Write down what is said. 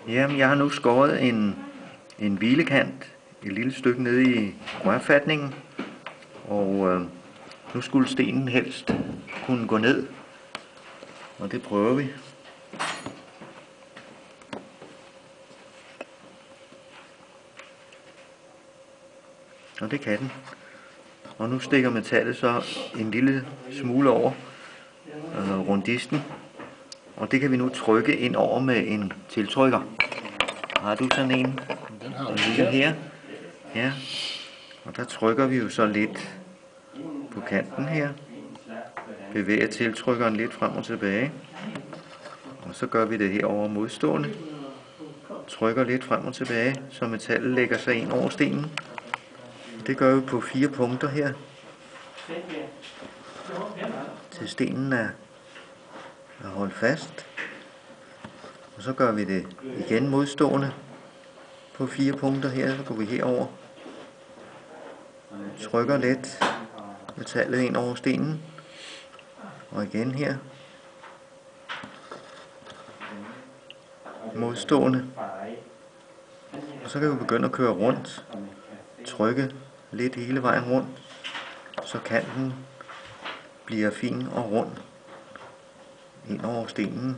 Jamen, jeg har nu skåret en hvilekant et lille stykke ned i rørfatningen, og nu skulle stenen helst kunne gå ned, og det prøver vi. Og det kan den. Og nu stikker metallet så en lille smule over rundisten, og det kan vi nu trykke ind over med en tiltrykker. Har du sådan en? Den har Den ligger her. Ja. Og der trykker vi jo så lidt på kanten her. Bevæger tiltrykkeren lidt frem og tilbage. Og så gør vi det her over modstående. Trykker lidt frem og tilbage, så metallet lægger sig ind over stenen. Det gør vi på 4 punkter her, til stenen er holdt fast. Og så gør vi det igen modstående på 4 punkter her, så går vi herover. Trykker let metallet ind over stenen. Og igen her. Modstående. Og så kan vi begynde at køre rundt. Trykke lidt hele vejen rundt, så kanten bliver fin og rund ind over stenen.